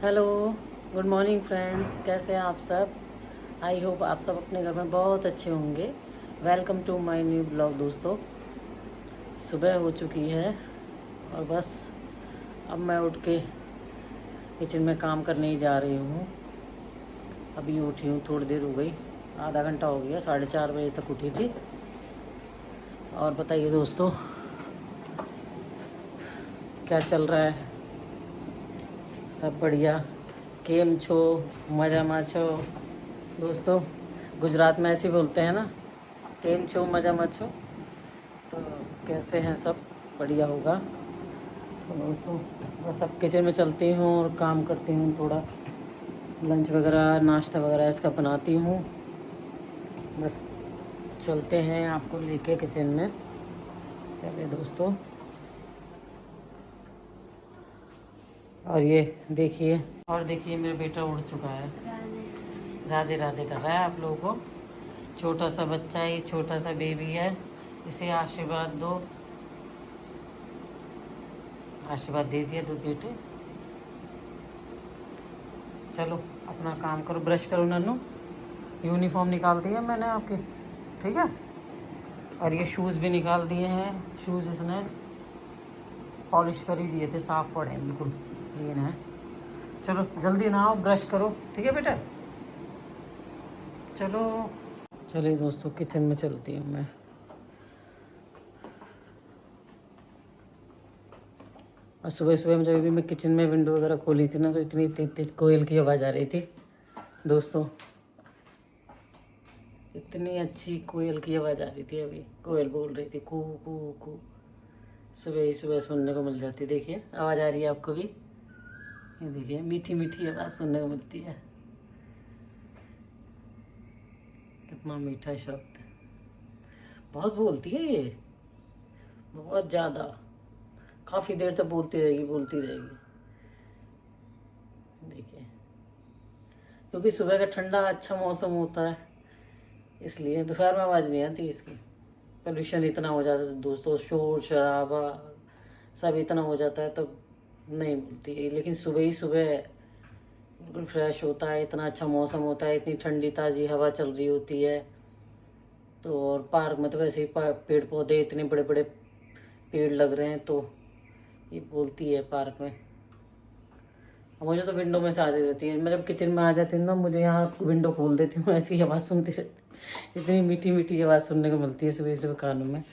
Hello, good morning friends. कैसे हैं आप सब? आई होप आप सब अपने घर में बहुत अच्छे होंगे। Welcome to my new blog दोस्तों। सुबह हो चुकी है और बस अब मैं उठ के किचन में काम करने ही जा रही हूँ। अभी उठी हूँ, थोड़ी देर हो गई, आधा घंटा हो गया, 4:30 बजे तक उठी थी। और बताइए दोस्तों, क्या चल रहा है? सब बढ़िया? केम छो, मजामा छो? दोस्तों, गुजरात में ऐसे बोलते हैं ना, केम छो मजामा छो। तो कैसे हैं सब? बढ़िया होगा। तो दोस्तों, बस अब किचन में चलती हूँ और काम करती हूँ, थोड़ा लंच वगैरह नाश्ता वगैरह इसका बनाती हूँ। बस चलते हैं आपको लेके किचन में। चलिए दोस्तों, और ये देखिए, और देखिए मेरा बेटा उड़ चुका है, राधे राधे कर रहा है आप लोगों को। छोटा सा बच्चा है, छोटा सा बेबी है, इसे आशीर्वाद दो। आशीर्वाद दे दिया दो बेटे। चलो अपना काम करो, ब्रश करो नन्नू। यूनिफॉर्म निकाल दी है मैंने आपकी, ठीक है। और ये शूज़ भी निकाल दिए हैं। शूज़ इसने पॉलिश कर ही दिए थे, साफ़ पड़े हैं, बिल्कुल क्लीन है। चलो जल्दी नहाओ, ब्रश करो, ठीक है बेटा। चलो, चलिए दोस्तों, किचन में चलती हूँ मैं। और सुबह सुबह में जब भी मैं किचन में विंडो वगैरह खोली थी ना, तो इतनी तेज तेज कोयल की आवाज़ आ रही थी दोस्तों। इतनी अच्छी कोयल की आवाज़ आ रही थी, अभी कोयल बोल रही थी कू कू कू। सुबह ही सुबह सुनने को मिल जाती है। देखिए आवाज़ आ रही है आपको भी, ये देखिए मीठी मीठी आवाज़ सुनने को मिलती है। कितना मीठा शब्द है। बहुत बोलती है ये, बहुत ज़्यादा। काफ़ी देर तक बोलती रहेगी, बोलती रहेगी। देखिए, क्योंकि सुबह का ठंडा अच्छा मौसम होता है, इसलिए दोपहर में आवाज़ नहीं आती इसकी। पोल्यूशन इतना हो जाता है दोस्तों, शोर शराबा सब इतना हो जाता है, तब नहीं बोलती है। लेकिन सुबह ही सुबह बिल्कुल फ्रेश होता है, इतना अच्छा मौसम होता है, इतनी ठंडी ताज़ी हवा चल रही होती है। तो और पार्क में तो वैसे ही पेड़ पौधे इतने बड़े बड़े पेड़ लग रहे हैं, तो ये बोलती है पार्क में। मुझे तो विंडो में से आ जाती है, मैं जब किचन में आ जाती हूँ ना, मुझे यहाँ विंडो खोल देती हूँ, ऐसी आवाज़ सुनती रहती। इतनी मीठी मीठी आवाज़ सुनने को मिलती है सुबह सुबह कानों में,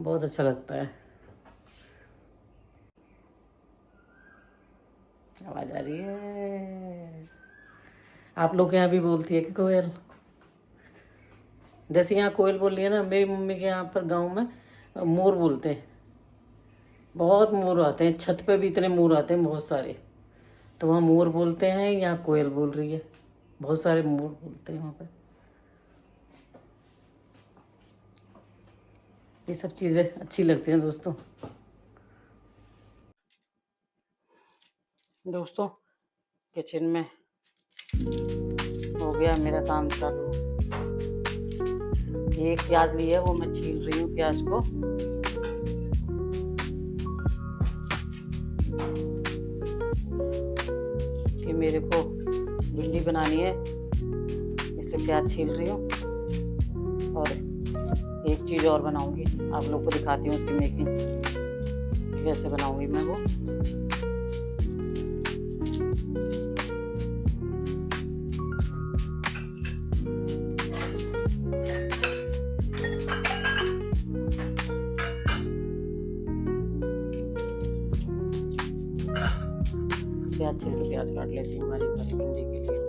बहुत अच्छा लगता है। आवाज़ आ रही है। आप लोग के यहाँ भी बोलती है कि कोयल? जैसे यहाँ कोयल बोल रही है ना, मेरी मम्मी के यहाँ पर गांव में मोर बोलते हैं। बहुत मोर आते हैं, छत पे भी इतने मोर आते हैं, बहुत सारे। तो वहाँ मोर बोलते हैं, यहाँ कोयल बोल रही है। बहुत सारे मोर बोलते हैं वहाँ पे। ये सब चीज़ें अच्छी लगती हैं दोस्तों। दोस्तों, किचन में हो गया मेरा काम चालू। एक प्याज ली है, वो मैं छील रही हूँ प्याज को। कि मेरे को भिंडी बनानी है, इसलिए प्याज छील रही हूँ। और एक चीज़ और बनाऊंगी, आप लोग को दिखाती हूँ उसकी मेकिंग कैसे बनाऊंगी मैं वो। प्याज छील के प्याज काट लेती हूँ हरी हरी भिंडी के लिए।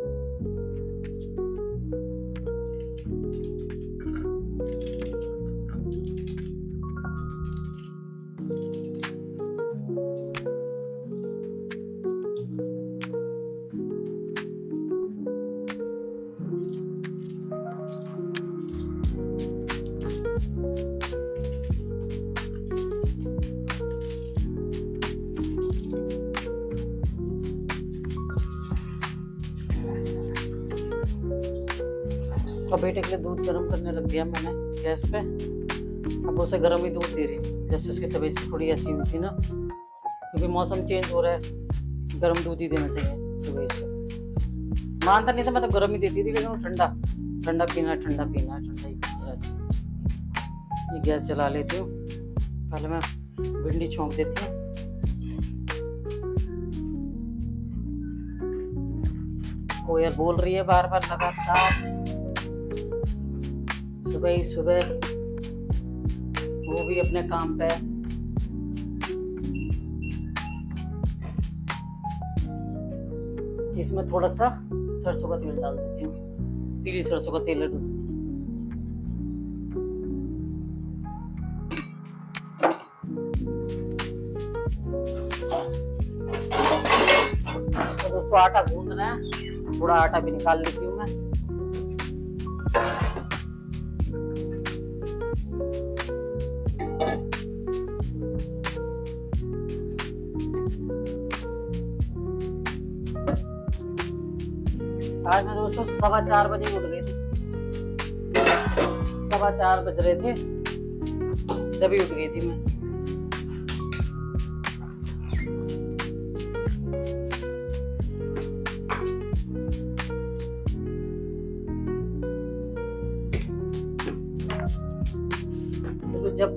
और बेटे के लिए दूध गर्म करने रख दिया मैंने गैस पे। अब उसे गर्म ही दूध दे रही हूँ, जब से उसकी तबीयत थोड़ी ऐसी हुई थी ना, क्योंकि मौसम चेंज हो रहा है, गर्म दूध ही देना चाहिए सुबह वही से मानता नहीं था, मैं तो गर्म ही देती थी, लेकिन वो ठंडा ठंडा पीना है, ठंडा पीना है, ठंडा ही पीना है। ये गैस जला लेती हूँ, पहले मैं भिंडी छोंक देती हूँ। कोयल बोल रही है बार बार लगातार, सुबह ही सुबह, वो भी अपने काम पे। इसमें थोड़ा सा सरसों का तेल डाल देती हूँ, पीली सरसों का तेल है। तो दोस्तों आटा गूंदना है, थोड़ा आटा भी निकाल लेती हूँ मैं। आज मैं दोस्तों 4:15 बजे उठ गई थी, 4:15 बज रहे थे जब ही उठ गई थी मैं। तो जब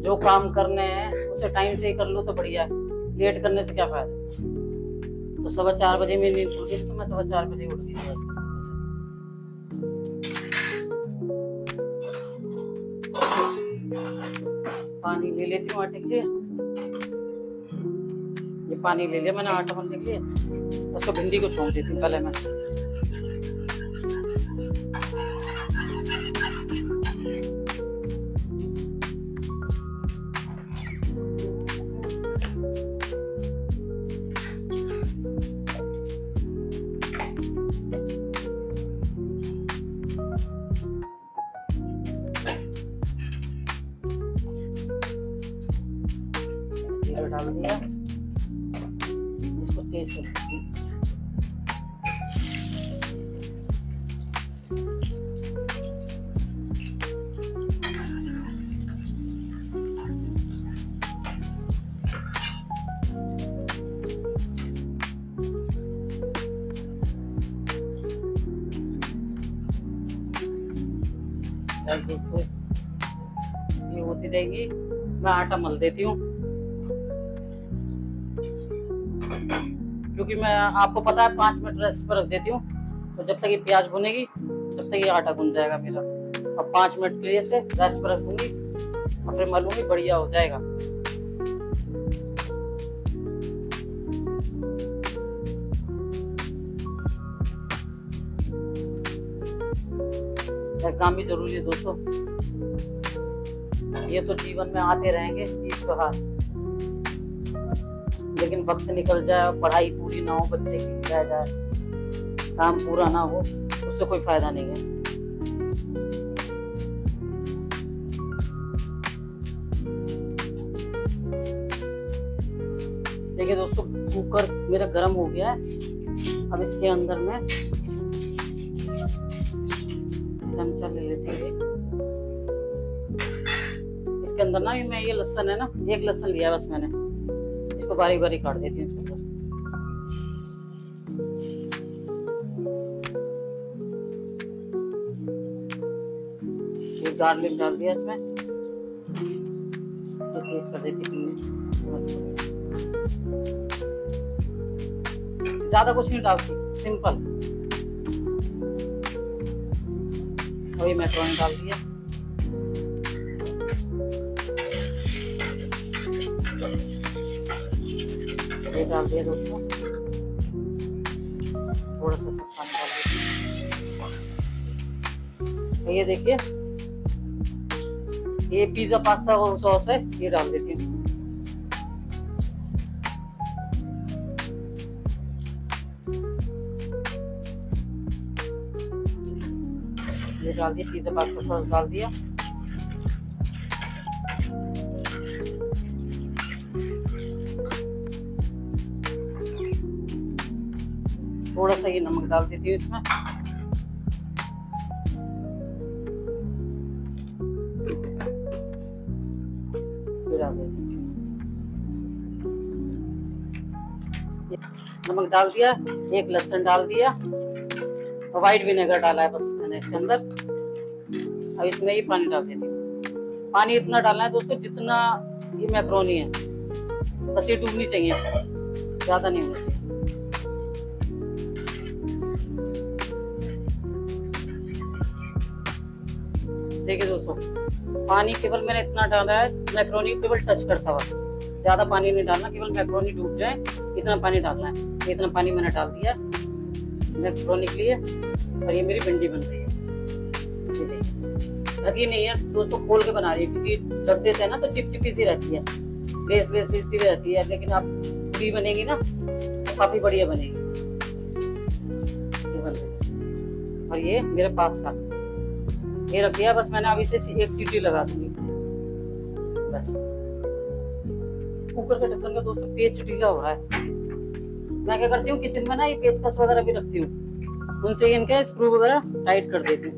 जो काम करने हैं उसे टाइम से ही कर लो तो बढ़िया है, लेट करने से क्या फायदा। तो 4:15 बजे मेरी नींद खुल गई, तो मैं 4:15 बजे उठ गई थी। पानी ले लेती हूँ आटे के लिए, ये पानी ले लिया मैंने आटा मलने के लिए। उसको भिंडी को छोंक देती हूँ पहले मैं। डाल दिया, इसको तेज कर देती हूँ। ये होती रहेगी, मैं आटा मल देती हूँ, क्योंकि मैं आपको पता है 5 मिनट रेस्ट पर रख देती हूँ। तो जब तक ये प्याज भुनेगी तब तक ये आटा भुन जाएगा मेरा। अब 5 मिनट के लिए से रेस्ट पर रख दूंगी और फिर मलूंगी, बढ़िया हो जाएगा। एग्जाम भी जरूरी है दोस्तों, ये तो जीवन में आते रहेंगे तीज त्योहार, लेकिन वक्त निकल जाए, पढ़ाई पूरी ना हो, बच्चे की रह जाए, काम पूरा ना हो, उससे कोई फायदा नहीं है। देखिए दोस्तों, कुकर मेरा गर्म हो गया है। अब इसके अंदर मैं चमचा ले लेती हूँ। इसके अंदर ना मैं ये लहसुन है ना, 1 लहसुन लिया बस मैंने, इसको बारीक बारीक काट देती हूँ इसके अंदर। ये गार्लिक डाल दिया इसमें, ये तेज कर देती हूँ। ज्यादा कुछ नहीं डालती, सिंपल। वही मैक्रोनी डाल दिया, ये डाल दिया दोस्तों, थोड़ा सा सब पानी डाल दिया। ये देखिए, ये पिज्जा पास्ता और सॉस है, ये डाल देती हूँ। ये डाल दिया, पिज्जा पास्ता सॉस डाल दिया। थोड़ा सा ये नमक डाल देती हूँ इसमें। नमक डाल दिया, एक लहसुन डाल दिया और व्हाइट विनेगर डाला है बस मैंने इसके अंदर। अब इसमें ही पानी डाल देती हूँ। पानी इतना डालना है दोस्तों जितना ये मैक्रोनी है, बस ये डूबनी चाहिए, ज्यादा नहीं होना चाहिए। देखिए दोस्तों, पानी केवल मैंने इतना डाला है मैक्रोनी को केवल टच करता हुआ, ज्यादा पानी नहीं डालना, केवल मैक्रोनी डूब जाए इतना पानी डालना है। इतना पानी मैंने डाल दिया मैक्रोनी के लिए और ये मेरी भिंडी बन रही है। ये देखिए, ढकी नहीं है दोस्तों, खोल के बना रही है क्योंकि जब देते हैं ना तो चिपचिपी सी रहती है, बेस बेस सी रहती है, लेकिन आप पूरी बनेगी ना तो काफी बढ़िया बनेगी। ये बन रही। और ये मेरे पास था, ये रख दिया बस मैंने। अभी से एक सीटी लगा दूंगी बस। कुकर के ढक्कन का दोस्तों पेच ढीला हो रहा है। मैं क्या करती हूँ किचन में ना ये पेचकस वगैरह भी रखती हूँ, उनसे इनके स्क्रू वगैरह टाइट कर देती हूँ।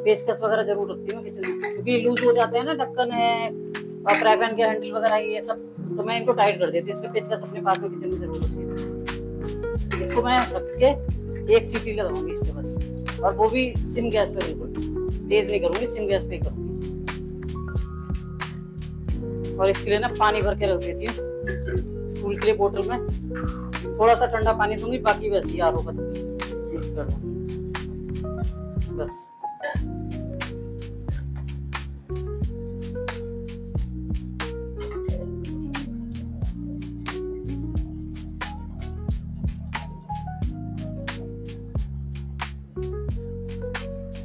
पेचकस वगैरह जरूर रखती हूँ किचन में क्योंकि लूज हो जाते हैं ना ढक्कन है और फ्राई पैन के हैंडल वगैरह ये सब, तो मैं इनको टाइट कर देती हूँ। इसलिए पेचकस अपने पास में किचन में जरूर रखती हूँ। इसको मैं रख के एक सीटी लगाऊंगी इस पे बस, और वो भी सिम गैस पे, बिल्कुल तेज नहीं करूंगी, सिम गैस पे करूंगी। और इसके लिए ना पानी भर के रख देती हूँ स्कूल के लिए बोतल में, थोड़ा सा ठंडा पानी दूंगी, बाकी वैसे ही आर ओ का मिक्स कर दूंगी बस।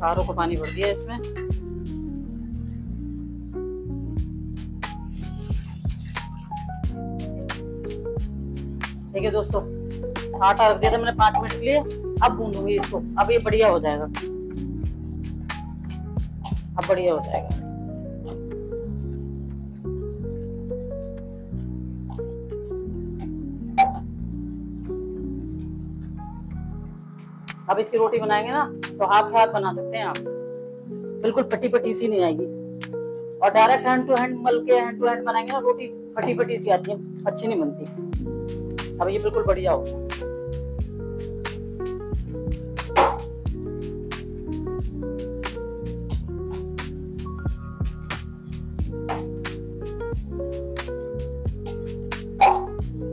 आर ओ का पानी भर दिया इसमें। ठीक है दोस्तों, आटा रख दिया था मैंने 5 मिनट के लिए। अब गूंदूंगी इसको, अब ये बढ़िया हो जाएगा, अब बढ़िया हो जाएगा। अब इसकी रोटी बनाएंगे ना तो हाथ पे हाथ बना सकते हैं आप, बिल्कुल पटी पटी सी नहीं आएगी। और डायरेक्ट हैंड टू हैंड मल के हैंड टू हैंड बनाएंगे ना रोटी फटी फटी सी आती है, अच्छी नहीं बनती। अब ये बिल्कुल बढ़िया हो।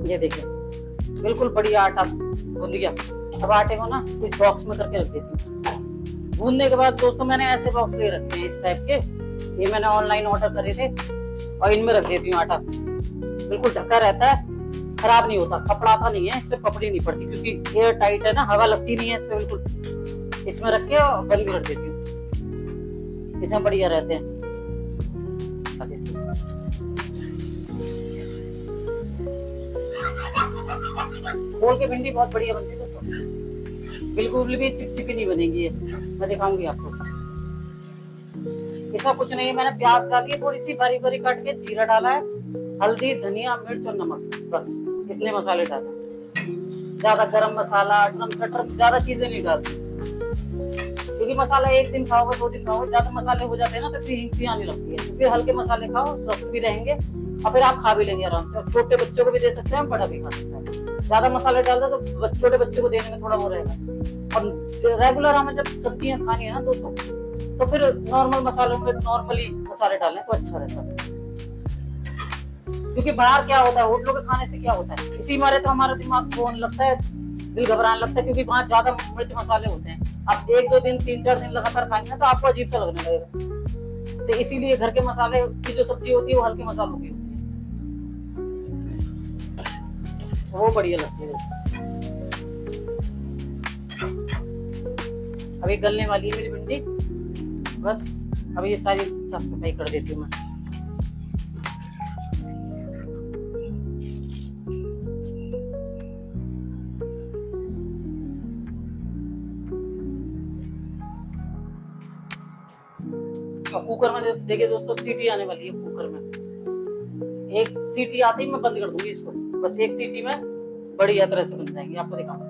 ये देखिए बिल्कुल बढ़िया आटा गूंद गया। अब आटे को ना इस बॉक्स में करके रख देती हूँ। गूंदने के बाद दोस्तों मैंने ऐसे बॉक्स ले रखे हैं इस टाइप के, ये मैंने ऑनलाइन ऑर्डर करे थे, और इनमें रख देती हूँ आटा। बिल्कुल ढका रहता है, खराब नहीं होता, कपड़ा था नहीं है, इस पे पपड़ी नहीं पड़ती क्योंकि एयर टाइट है ना, हवा लगती नहीं है इस पे बिल्कुल। इसमें रख के और बंद कर देती हूँ, इसमें बढ़िया रहते हैं। खोल के भिंडी बहुत बढ़िया बनती है दोस्तों, बिल्कुल भी चिपचिपी नहीं बनेगी ये, मैं दिखाऊंगी आपको। इसमें कुछ नहीं, मैंने प्याज डाली है थोड़ी सी बारीक बारीक काट के, जीरा डाला है, हल्दी धनिया मिर्च और नमक, बस इतने मसाले डाले। ज्यादा गरम मसाला टमाटर ज्यादा चीजें नहीं डालती क्योंकि मसाला एक दिन खाओगे 2 दिन खाओगे, ज्यादा मसाले हो जाते हैं ना तो फिर हिंग आने लगती है। इसलिए हल्के मसाले खाओ, स्वस्थ भी रहेंगे और फिर आप खा भी लेंगे आराम से। और छोटे बच्चों को भी दे सकते हैं, बड़ा भी खा सकता है। ज्यादा मसाले डाल दो तो छोटे बच्चे को देने में थोड़ा वो रहेगा। और रेगुलर हमें जब सब्जियां खानी है ना दोस्तों तो फिर नॉर्मल मसालों में नॉर्मली मसाले डालें तो अच्छा रहता है। क्योंकि बाहर क्या होता है, होटलों के खाने से क्या होता है, इसी मारे तो हमारा दिमाग फोन लगता है, दिल घबराने लगता है, क्योंकि वहाँ ज्यादा मिर्च मसाले होते हैं। आप 1-2 दिन 3-4 दिन लगातार खाएंगे तो आपको अजीब सा लगने लगेगा। तो इसीलिए घर के मसाले की जो सब्जी होती है वो हल्के मसालों की होती है, वो बढ़िया लगती है। अभी गलने वाली है मेरी भिंडी, बस अभी ये सारी साफ सफाई कर देती हूँ मैं। और कुकर में देखिए दोस्तों सीटी आने वाली है कुकर में। एक सीटी आती ही मैं बंद कर दूंगी इसको, बस एक सीटी में बढ़िया तरह से बन जाएंगी। आपको दिखाऊंगा,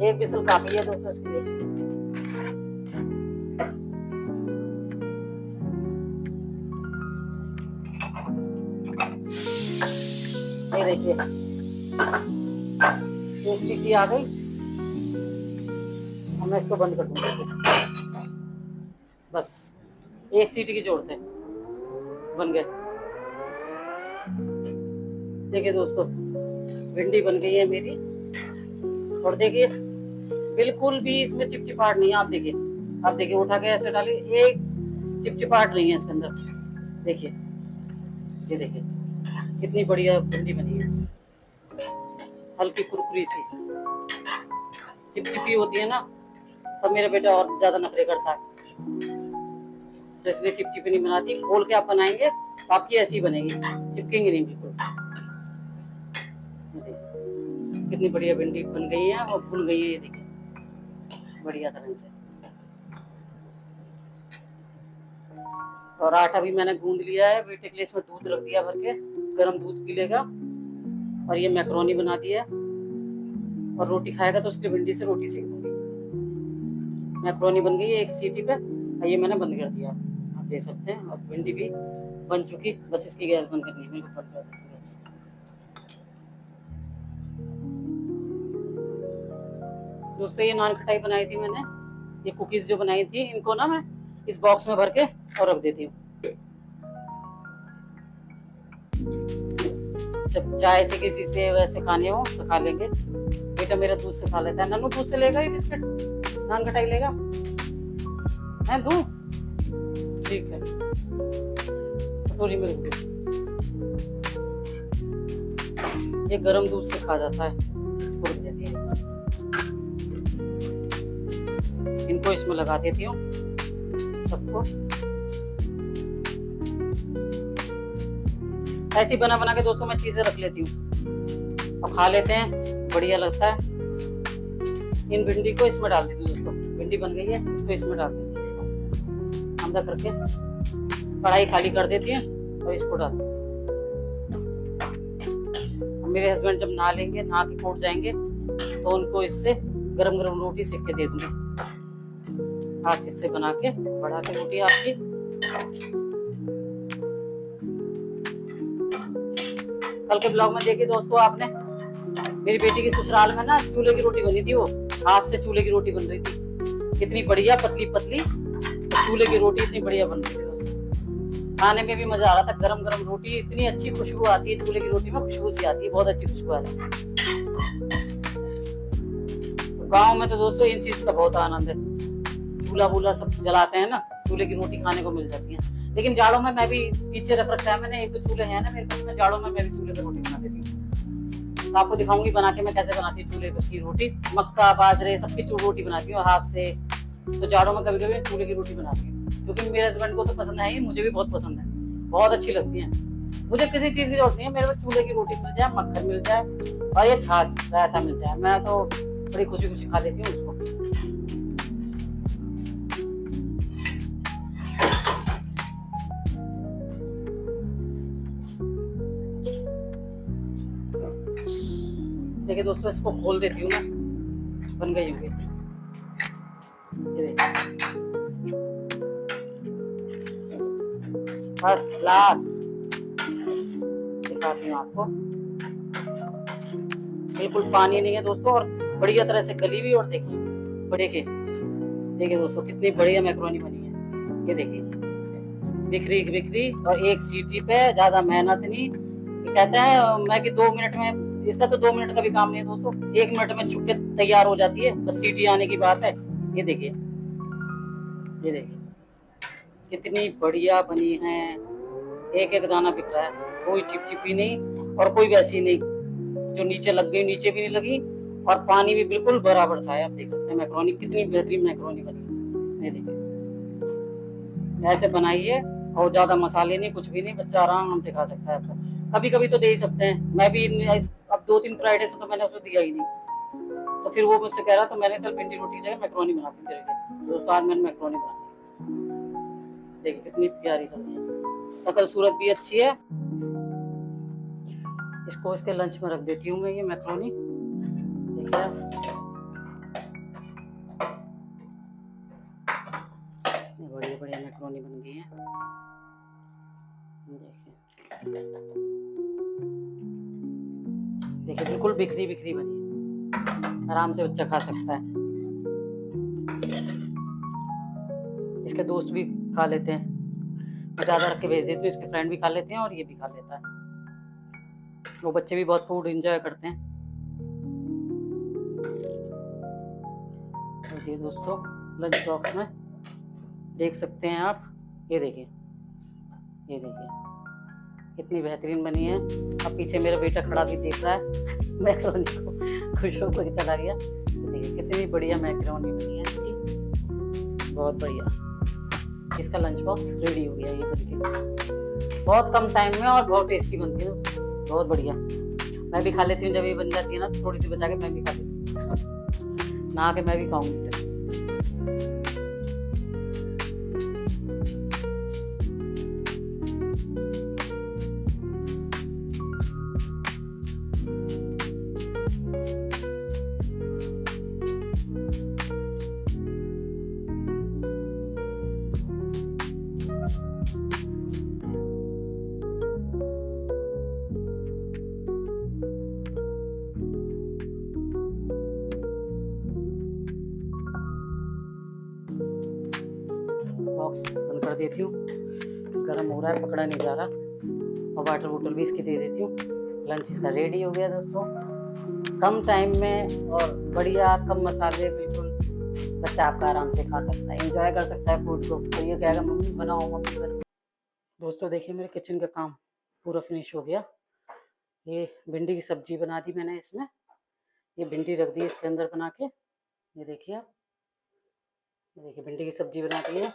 एक विसल काफी है दोस्तों इसके लिए। देखिए एक सीटी आ गई, अब मैं इसको बंद कर दूंगा। बस एक सीटी की जरूरत है, बन गए। देखिए दोस्तों भिंडी बन गई है मेरी, और देखिए बिल्कुल भी इसमें चिपचिपाहट नहीं है। आप देखिए उठा के ऐसे डालिए, एक चिपचिपाहट नहीं है इसके अंदर। देखिए ये देखिए कितनी बढ़िया भिंडी बनी है, हल्की कुरकुरी सी। चिपचिपी होती है ना तब मेरा बेटा और ज्यादा नखरे करता है, तो इसलिए चिपचिपी नहीं बनाती। खोल के आप बनाएंगे तो आपकी ऐसी बनेगी, चिपकेंगी नहीं बिल्कुल। कितनी बढ़िया भिंडी बन गई है और फूल गई है, ये देखिए बढ़िया तरह से। और आटा भी मैंने गूंद लिया है, बेटे के लिए इसमें दूध रख दिया भर के, गर्म दूध पी लेगा। और ये मैक्रोनी बना दी है, और रोटी खाएगा तो उसके भिंडी से रोटी सेक दूंगी। मैक्रोनी बन गई है एक सीटी पे, और ये मैंने बंद कर दिया, आप देख सकते हैं। और भिंडी भी बन चुकी, बस इसकी गैस बंद करनी है, बिल्कुल बंद कर देती गैस। दोस्तों ये नान खटाई बनाई थी मैंने, ये कुकीज जो बनाई थी, इनको ना मैं इस बॉक्स में भर के और रख देती हूँ। जब चाय से किसी से वैसे खाने हो तो खा लेंगे। बेटा मेरा दूध से खा लेता है। नन्नू दूध से लेगा ये बिस्किट, नान खटाई लेगा, मैं दूं? ठीक है, कटोरी में रख दो। ये गर्म दूध से खा जाता है, इसको रख देती है। इनको इसमें लगा देती हूँ सबको। ऐसी बना बना के दोस्तों मैं चीजें रख लेती हूँ और खा लेते हैं, बढ़िया लगता है। इन भिंडी को इसमें डाल देती हूँ दोस्तों, भिंडी बन गई है, इसको इसमें डाल देती हूँ। अंदर करके कढ़ाई खाली कर देती है और इसको डाल देती हूँ। मेरे हस्बैंड जब नहा लेंगे, नहा के कोट जाएंगे, तो उनको इससे गरम गरम रोटी सेक के दे दूंगी। हाथ से बना के बढ़ा के रोटी आपकी। कल के ब्लॉग में देखिए दोस्तों आपने, मेरी बेटी की ससुराल में ना चूल्हे की रोटी बनी थी, वो हाथ से चूल्हे की रोटी बन रही थी, कितनी बढ़िया पतली पतली चूल्हे की रोटी, इतनी बढ़िया बन रही थी दोस्तों। खाने में भी मजा आ रहा था, गरम गरम रोटी, इतनी अच्छी खुशबू आती है चूल्हे की रोटी में, खुशबू सी आती है, बहुत अच्छी खुशबू आती है। गाँव में तो दोस्तों इन चीज का बहुत आनंद है, चूल्हा वूल्हा सब जलाते हैं ना, चूल्हे की रोटी खाने को मिल जाती है। लेकिन जाड़ों में मैं भी पीछे रख रखा है मैंने, एक तो चूल्हे हैं ना मेरे पास में, जाड़ों में मैं भी चूल्हे पर रोटी बना देती हूँ। तो आपको दिखाऊंगी बना के मैं कैसे बनाती हूँ चूल्हे की रोटी। मक्का बाजरे सबकी रोटी बनाती हूँ हाथ से। तो जाड़ों में कभी कभी चूल्हे की रोटी बनाती हूँ, क्योंकि मेरे हस्बैंड को तो पसंद है ही, मुझे भी बहुत पसंद है, बहुत अच्छी लगती है। मुझे किसी चीज की जरूरत नहीं है, मेरे को चूल्हे की रोटी मिल जाए, मक्खन मिल जाए और ये छाछ रायता मिल जाए, मैं तो बड़ी खुशी खुशी खा लेती हूँ उसको। देखिए दोस्तों इसको खोल देती हूँ मैं, बन गई होगी ये फर्स्ट क्लास। दिखाती हूँ आपको, बिल्कुल पानी नहीं है दोस्तों, और बढ़िया तरह से गली हुई। और देखिए देखिए दोस्तों कितनी बढ़िया मैक्रोनी बनी है, ये देखिए बिखरी बिखरी, और एक सीटी पे, ज्यादा मेहनत नहीं। कहते हैं मैं कि 2 मिनट में, इसका तो 2 मिनट का भी काम नहीं है दोस्तों, 1 मिनट में छुप के तैयार हो जाती है, बस सीटी आने की बात है। ये देखिए कितनी बढ़िया बनी है, एक एक दाना बिक रहा है, कोई चिपचिपी नहीं और कोई वैसी नहीं जो नीचे लग गई, नीचे भी नहीं लगी, और पानी भी बिल्कुल बराबर सा है। आप देख सकते हैं मैक्रोनी कितनी बेहतरीन मैक्रोनी बनी है। ये देखिए ऐसे बनाइए, और ज्यादा मसाले नहीं, कुछ भी नहीं, बच्चा आराम से खा सकता है। कभी कभी तो दे ही सकते हैं, मैं भी अब 2-3 फ्राइडे से तो मैंने उसे दिया ही नहीं, तो फिर वो मुझसे कह रहा, तो मैंने चल भिंडी रोटी जगह मैक्रोनी बनाती हूँ तेरे लिए। दोस्तों आज मैंने मैक्रोनी बना दी, देखिए कितनी प्यारी बनी है, शकल सूरत भी अच्छी है। इसको इसके लंच में रख देती हूँ मैं, ये मैक्रोनी देखिए बढ़िया बढ़िया मैक्रोनी बन गई है। देखिए बिल्कुल बिखरी बिखरी बनी है, आराम से बच्चा खा सकता है। इसके दोस्त भी खा लेते हैं, मैं ज़्यादा रख के भेज देती हूँ, इसके फ्रेंड भी खा लेते हैं और ये भी खा लेता है। वो बच्चे भी बहुत फूड एंजॉय करते हैं। तो ये दोस्तों लंच बॉक्स में देख सकते हैं आप, ये देखिए कितनी बेहतरीन बनी है। अब पीछे मेरा बेटा खड़ा भी देख रहा है मैकरोनी को, खुश होकर चला गया। तो देखिए कितनी बढ़िया मैकरोनी बनी है इसकी, बहुत बढ़िया। इसका लंच बॉक्स रेडी हो गया ये बनके, बहुत कम टाइम में और बहुत टेस्टी बनती है, बहुत बढ़िया। मैं भी खा लेती हूँ जब ये बन जाती है ना, तो थोड़ी सी बचा के मैं भी खा लेती हूँ, नहा के मैं भी खाऊंगी फिर। बॉक्स बंद कर देती हूँ, गर्म हो रहा है, पकड़ा नहीं जा रहा। और वाटर बोतल भी इसकी दे देती हूँ। लंच इसका रेडी हो गया दोस्तों, कम टाइम में और बढ़िया, कम मसाले, बिल्कुल बच्चा आपका आराम से खा सकता है, एंजॉय कर सकता है फूड को। तो ये कहेगा मम्मी बनाओ, मम्मी बनाओ। दोस्तों देखिए मेरे किचन का काम पूरा फिनिश हो गया। ये भिंडी की सब्जी बना दी मैंने इसमें, ये भिंडी रख दी इसके अंदर बना के, ये देखिए आप, ये देखिए भिंडी की सब्जी बना दी है।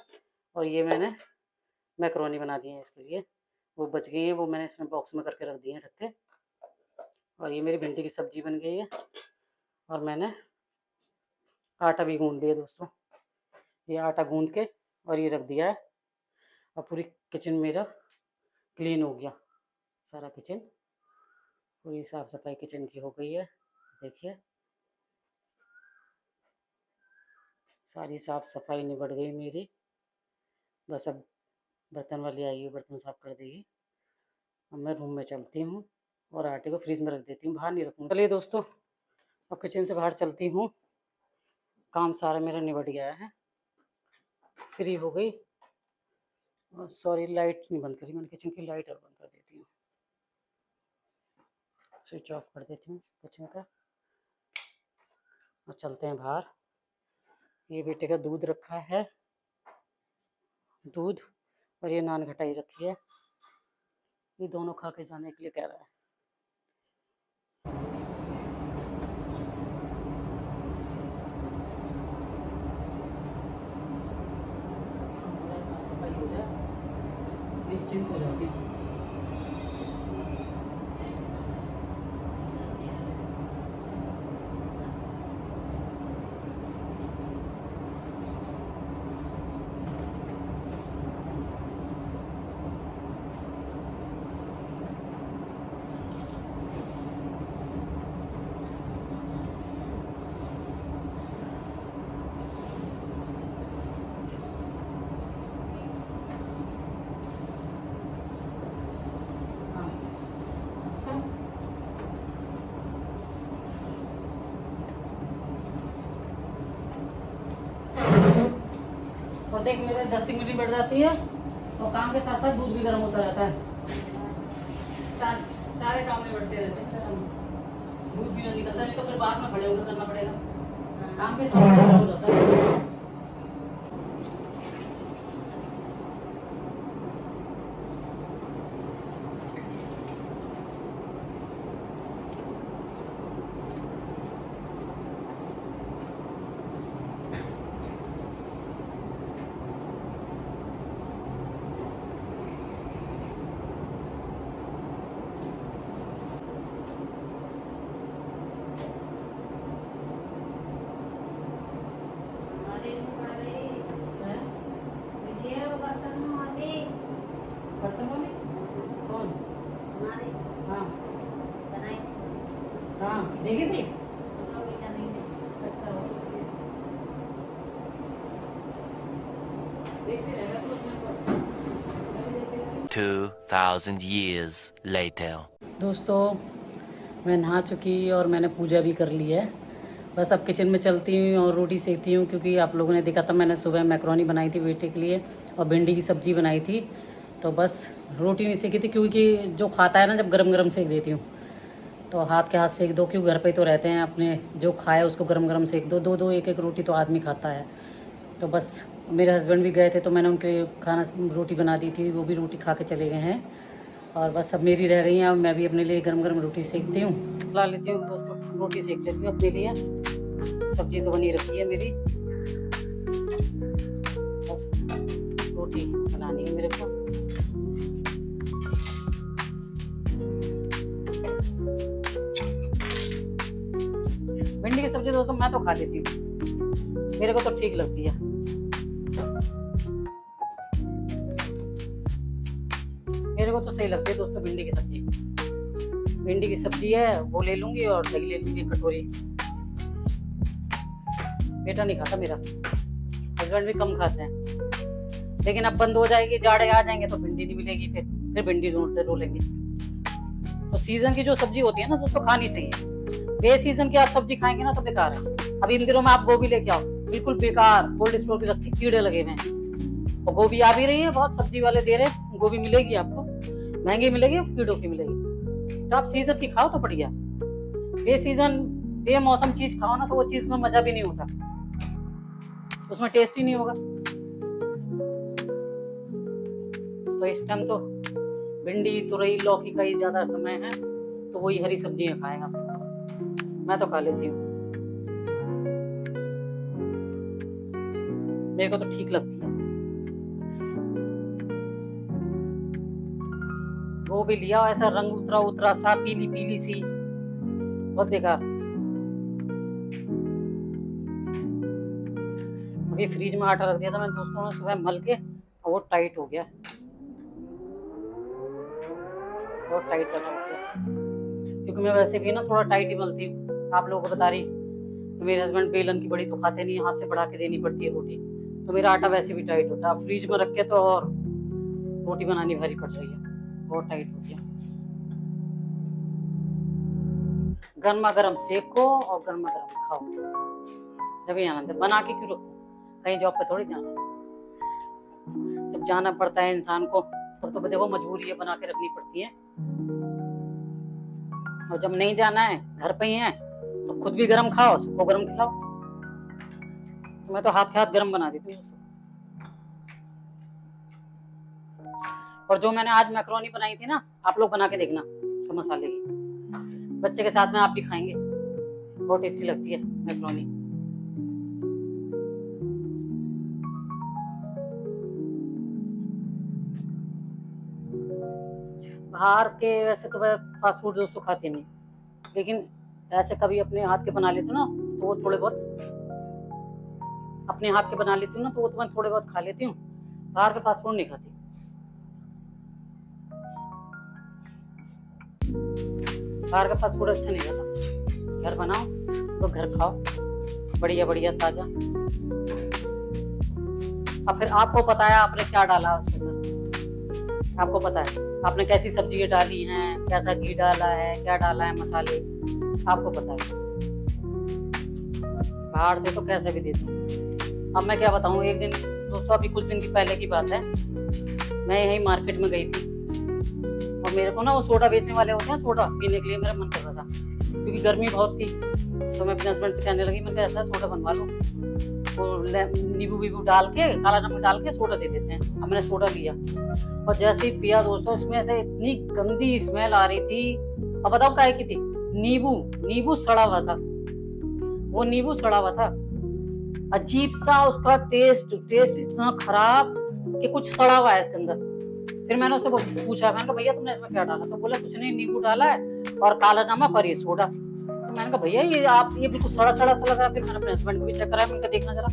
और ये मैंने मैकरोनी बना दी है इसके लिए, वो बच गई है, वो मैंने इसमें बॉक्स में करके रख दी है ढक के। और ये मेरी भिंडी की सब्जी बन गई है, और मैंने आटा भी गूंद दिया दोस्तों, ये आटा गूंद के और ये रख दिया है। और पूरी किचन मेरा क्लीन हो गया, सारा किचन, पूरी साफ सफाई किचन की हो गई है। देखिए सारी साफ सफाई निबट गई मेरी, बस अब बर्तन वाली आई है, बर्तन साफ कर देगी। अब मैं रूम में चलती हूँ और आटे को फ्रीज में रख देती हूँ, बाहर नहीं रखूँगी। चलिए दोस्तों अब किचन से बाहर चलती हूँ, काम सारा मेरा निबट गया है, फ्री हो गई। और सॉरी लाइट नहीं बंद करी मैंने, किचन की लाइट और बंद कर देती हूँ, स्विच ऑफ कर देती हूँ किचन का। और चलते हैं बाहर। ये बेटे का दूध रखा है, दूध, और ये नान खटाई रखी है, ये दोनों खा के जाने के लिए कह रहा है। साफ सफाई हो जाए, निश्चिंत हो जाती हूँ। और देख मेरे 10 मिनट बढ़ जाती है, और काम के साथ साथ दूध भी गर्म होता रहता है, सारे काम नहीं बढ़ते रहते हैं, दूध भी नहीं निकलता, नहीं तो फिर बाद में खड़े होकर करना पड़ेगा, काम के साथ साथ हो जाता है। बर्तन वाले कौन? हाँ हाँ देगी थी। अच्छा देखते रहेगा तो उसमें 2,000 years later. दोस्तों मैं नहा चुकी और मैंने पूजा भी कर ली है। बस अब किचन में चलती हूँ और रोटी सेकती हूँ, क्योंकि आप लोगों ने देखा था मैंने सुबह मैक्रोनी बनाई थी बेटे के लिए और भिंडी की सब्ज़ी बनाई थी। तो बस रोटी नहीं सेकी थी, क्योंकि जो खाता है ना जब गरम गरम सेक देती हूँ तो हाथ के हाथ सेक दो, क्यों घर पे तो रहते हैं अपने, जो खाए उसको गरम गरम सेक दो। दो दो एक एक रोटी तो आदमी खाता है। तो बस मेरे हस्बैंड भी गए थे तो मैंने उनके लिए खाना रोटी बना दी थी, वो भी रोटी खा के चले गए हैं। और बस अब मेरी रह गई हैं, अब मैं भी अपने लिए गरम गरम रोटी सेकती हूँ। ला लेती हूँ दोस्तों, रोटी सेक लेती हूँ अपने लिए। सब्जी तो बनी रखी है मेरी, बस रोटी बनानी है मेरे को। भिंडी की सब्जी दोस्तों मैं तो खा लेती हूँ, मेरे को तो ठीक लगती है। मेरे को तो सही लगती है दोस्तों भिंडी की सब्जी। भिंडी की सब्जी है वो ले लूंगी और दही ले लूंगी कटोरी। बेटा नहीं खाता मेरा, हस्बैंड भी कम खाते हैं, लेकिन अब बंद हो जाएगी, जाड़े आ जाएंगे तो भिंडी नहीं मिलेगी, फिर भिंडी ढूंढते रोलेंगे। तो सीजन की जो सब्जी होती है ना दोस्तों खानी चाहिए। बे सीजन की आप सब्जी खाएंगे ना तो बेकार है। अब इन दिनों में आप गोभी लेके आओ, बिल्कुल बेकार, कोल्ड स्टोर की रखी, कीड़े लगे हुए हैं। और गोभी आ भी रही है, बहुत सब्जी वाले दे रहे हैं, गोभी मिलेगी आपको, महंगी मिलेगी, कीड़ों की मिलेगी। तो आप सीजन की खाओ तो बढ़िया। बे सीजन बे मौसम चीज खाओ ना तो वो चीज में मजा भी नहीं होता, उसमें टेस्ट ही नहीं होगा। तो इस टाइम तो भिंडी तुरई लौकी का ही ज्यादा समय है, तो वही हरी सब्जियां खाएगा, मैं तो खा लेती हूँ, मेरे को तो ठीक लगती है। वो भी लिया ऐसा रंग उतरा उतरा सा, पीली पीली सी, बहुत बेकार। अभी फ्रिज में आटा रख दिया था मैंने दोस्तों ने सुबह मल के, और वो टाइट हो गया, बहुत टाइट बना हो गया। क्योंकि मैं वैसे भी ना थोड़ा टाइट ही मलती हूँ, आप लोगों को बता रही। तो मेरे हस्बैंड बेलन की बड़ी तो खाते नहीं, हाथ से बढ़ा के देनी पड़ती है रोटी, तो मेरा आटा वैसे भी टाइट होता है। फ्रिज में रख के तो और रोटी बनानी भारी पड़ रही है, बहुत टाइट हो गया। गर्मा गर्म सेको और गर्मा गर्म खाओ, जब ही आनंद है। बना के क्यों रखो, कहीं जॉब पे थोड़ी जाना, जब जाना पड़ता है इंसान को तब तो देखो मजबूरी है, बना के रखनी पड़ती है। और जब नहीं जाना है, घर पे ही है, तो खुद भी गरम खाओ, सबको गरम खिलाओ। तो मैं तो हाथ के हाथ गरम बना देती हूँ। और जो मैंने आज मैक्रोनी बनाई थी ना, आप लोग बना के देखना, तो मसाले की, बच्चे के साथ में आप भी खाएंगे, बहुत टेस्टी लगती है मैक्रोनी। बाहर के वैसे तो मैं फास्ट फूड दोस्तों खाती नहीं, लेकिन ऐसे कभी अपने हाथ के बना लेती हूँ ना, तो वो थोड़े बहुत अपने हाथ के बना लेती हूँ ना, तो वो तो मैं थोड़े बहुत खा लेती हूँ। बाहर के फास्ट फूड नहीं खाती। बाहर का फास्ट फूड अच्छा नहीं रहता, घर बनाओ तो घर खाओ, बढ़िया बढ़िया ताजा। अब फिर आपको पता है आपने क्या डाला उसके अंदर, आपको पता है आपने कैसी सब्जी डाली है, कैसा घी डाला है, क्या डाला है मसाले, आपको पता है। बाहर से तो कैसे भी देते हैं। अब मैं क्या बताऊं, एक दिन दोस्तों अभी कुछ दिन की पहले की बात है, मैं यही मार्केट में गई थी और मेरे को ना वो सोडा बेचने वाले होते हैं, सोडा पीने के लिए मेरा मन कर रहा था, क्योंकि गर्मी बहुत थी। तो मैं अपने हस्बैंड से कहने लगी, मैंने ऐसा सोडा बनवा लो, वो नींबू वीबू डाल के, काला नमक डाल के सोडा दे देते हैं। अब मैंने सोडा लिया और जैसे ही पिया दोस्तों, उसमें से इतनी गंदी स्मेल आ रही थी। अब बताओ काय की थी, नींबू सड़ा हुआ था, वो नींबू सड़ा हुआ था, अजीब सा उसका टेस्ट इतना खराब कि कुछ सड़ा हुआ है इसके अंदर। फिर मैंने उससे पूछा, मैंने कहा भैया तुमने इसमें क्या डाला? तो बोला कुछ नहीं, नींबू डाला है और काला नमक और ये सोडा। तो मैंने कहा भैया ये बिल्कुल सड़ा सा लग रहा है। फिर मैंने अपने हस्बैंड को भी चेक कराया, मैंने कहा देखना जरा,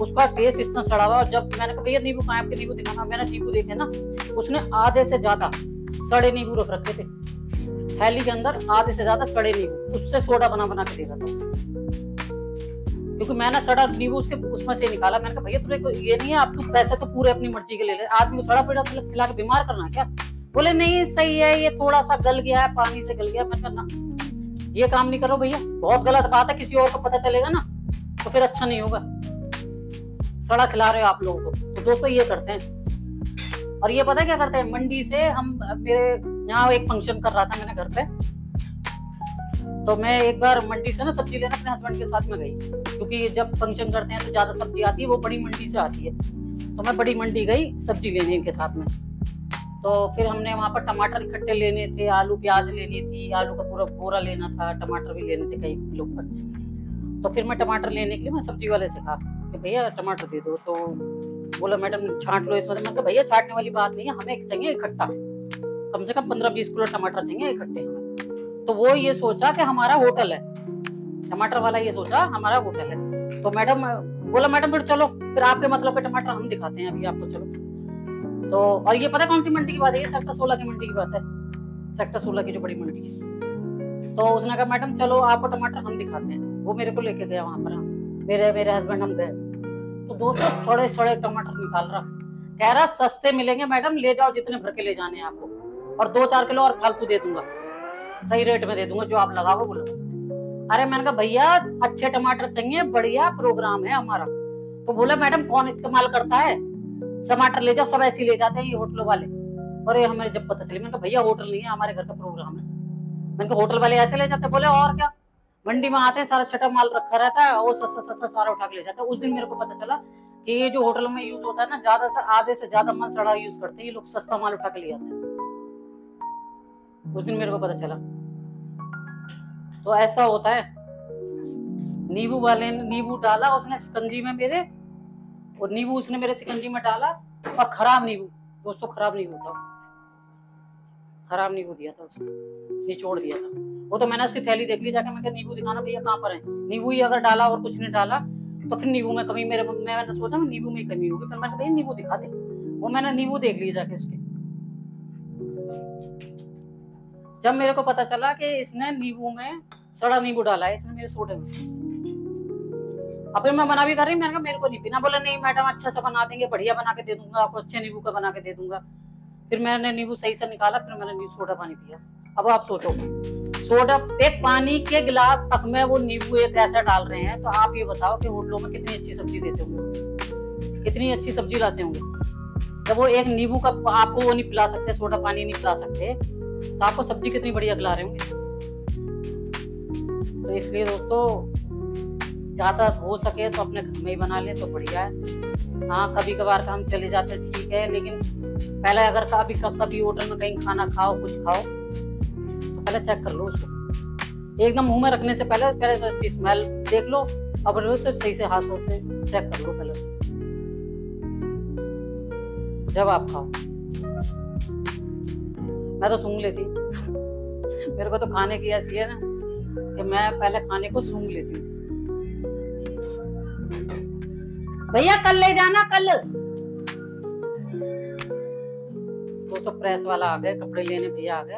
उसका टेस्ट इतना सड़ा हुआ। और जब मैंने कहा भैया नींबू कहाँ है आपके, नींबू दिखाना, मैंने नींबू देखे ना, उसने आधे से ज्यादा सड़े नींबू रख रखे थे थैली के अंदर, आधे से ज्यादा सड़े नींबू, उससे सोडा बना के दे रहा था। क्योंकि मैंने सड़ा नींबू उसमें से निकाला। मैंने कहा भैया तुझे ये नहीं है, आप तू पैसे तो पूरे अपनी मर्जी के ले ले, आदमी को सड़ा पेड़ा खिला के बीमार करना क्या? बोले नहीं सही है, ये थोड़ा सा गल गया है, पानी से गल गया। मैंने कहा ना, ये काम नहीं करो भैया, बहुत गलत बात है। किसी और को पता चलेगा ना तो फिर अच्छा नहीं होगा। सड़ा खिला रहे हो आप लोगों को। तो दोस्तों ये करते हैं। और ये पता है क्या करते हैं, मंडी से हम, मेरे यहाँ एक फंक्शन कर रहा था मैंने घर पे, तो मैं एक बार मंडी से ना सब्जी लेना अपने हस्बैंड के साथ में गई, क्योंकि जब फंक्शन करते हैं तो ज्यादा सब्जी आती है, वो बड़ी मंडी से आती है। तो मैं बड़ी मंडी गई सब्जी लेने इनके साथ में। तो फिर हमने वहां पर टमाटर इकट्ठे लेने थे, आलू प्याज लेनी थी, आलू का पूरा बोरा लेना था, टमाटर भी लेने थे कई किलो पर। तो फिर मैं टमाटर लेने के लिए मैं सब्जी वाले से कहा कि भैया टमाटर दे दो। तो बोला मैडम छांट लो इसमें। मैं कहा भैया छांटने वाली बात नहीं है, हमें चाहिए इकट्ठा, कम से कम 15-20 किलो टमाटर चाहिए इकट्ठे हमें। तो वो ये सोचा कि हमारा होटल है, टमाटर वाला ये सोचा हमारा होटल है। तो मैडम बोला मैडम फिर चलो, फिर आपके मतलब के टमाटर हम दिखाते हैं अभी आपको, चलो। तो और ये पता है कौन सी मंडी की बात है, ये सेक्टर 16 की मंडी की बात है, सेक्टर 16 की जो बड़ी मंडी है। तो उसने कहा मैडम चलो आपको टमाटर हम दिखाते हैं। वो मेरे को लेके गया वहां पर, मेरे हस्बैंड हम गए। तो दोस्तों सड़े सड़े टमाटर निकाल रहा, कह रहा सस्ते मिलेंगे मैडम, ले जाओ जितने भर के ले जाने हैं आपको, और 2-4 किलो और फालतू दे दूंगा, सही रेट में दे दूंगा, जो आप लगाओ बोलो। अरे मैंने कहा भैया अच्छे टमाटर चाहिए, बढ़िया प्रोग्राम है हमारा। तो बोला मैडम कौन इस्तेमाल करता है, टमाटर ले जाओ, सब ऐसे ही ले जाते हैं ये होटलों वाले। और ये हमें जब पता चली, मैंने कहा भैया होटल नहीं है, हमारे घर का प्रोग्राम है। मैंने कहा होटल वाले ऐसे ले जाते? बोले और क्या, मंडी में आते हैं सारा छठा माल रखा रहता है, वो सस्ता सस्ता सारा उठा के ले जाता है। उस दिन मेरे को पता चला कि ये जो होटलों में यूज होता है ना, ज्यादा से आधे से ज्यादा माल सड़ा यूज करते हैं ये लोग, सस्ता माल उठा के ले जाते हैं। उस दिन मेरे को पता चला। तो ऐसा होता है। नींबू वाले ने नींबू डाला उसने शिकंजी में मेरे, और नींबू उसने मेरे शिकंजी में डाला, और खराब नींबू, दोस्तों खराब नींबू था, खराब नींबू दिया था उसने, निचोड़ दिया था वो। तो मैंने उसकी थैली देख ली जाके, मैं कहा नींबू दिखाना भैया कहाँ पर है। नींबू ही अगर डाला और कुछ नहीं डाला तो फिर नींबू में कमी, मैंने सोचा नींबू में कमी होगी। फिर मैंने भैया नींबू दिखा दे, वो मैंने नींबू देख लिया जाके उसके। जब मेरे को पता चला कि इसने नींबू में सड़ा नींबू डाला है इसने मेरे सोडे में। अब फिर मैं मना भी कर रही, मैंने कहा मेरे को नहीं पीना। बोला नहीं मैडम अच्छा सा बना देंगे, बढ़िया बना के दे दूंगा आपको, अच्छे नींबू का बना के दे दूंगा। फिर मैंने नींबू सही से निकाला, फिर मैंने नींबू सोडा पानी पिया। अब आप सोचो, सोडा एक पानी के गिलास तक में वो नींबू एक ऐसा डाल रहे हैं, तो आप ये बताओ कि होटलों में कितनी अच्छी सब्जी देते होंगे, कितनी अच्छी सब्जी लाते होंगे। जब वो एक नींबू का आपको वो नहीं पिला सकते, सोडा पानी नहीं पिला सकते, तो आपको सब्जी कितनी बढ़िया खिला रहे होंगे। तो इसलिए दोस्तों ज्यादा हो सके तो अपने घर में ही बना लें तो बढ़िया है। हाँ कभी कभार का हम चले जाते ठीक है, लेकिन पहले अगर कभी होटल में कहीं खाना खाओ, कुछ खाओ, तो पहले चेक कर लो उसको, एकदम मुंह में रखने से पहले उसकी स्मेल देख लो, और उसे सही से हाथों से चेक कर लो पहले उसे, जब आप खाओ। मैं तो सूंघ लेती मेरे को तो खाने की ऐसी है ना कि मैं पहले खाने को सूंघ लेती हूँ। भैया कल ले जाना, कल। तो प्रेस वाला आ गए, कपड़े लेने भैया आ गए,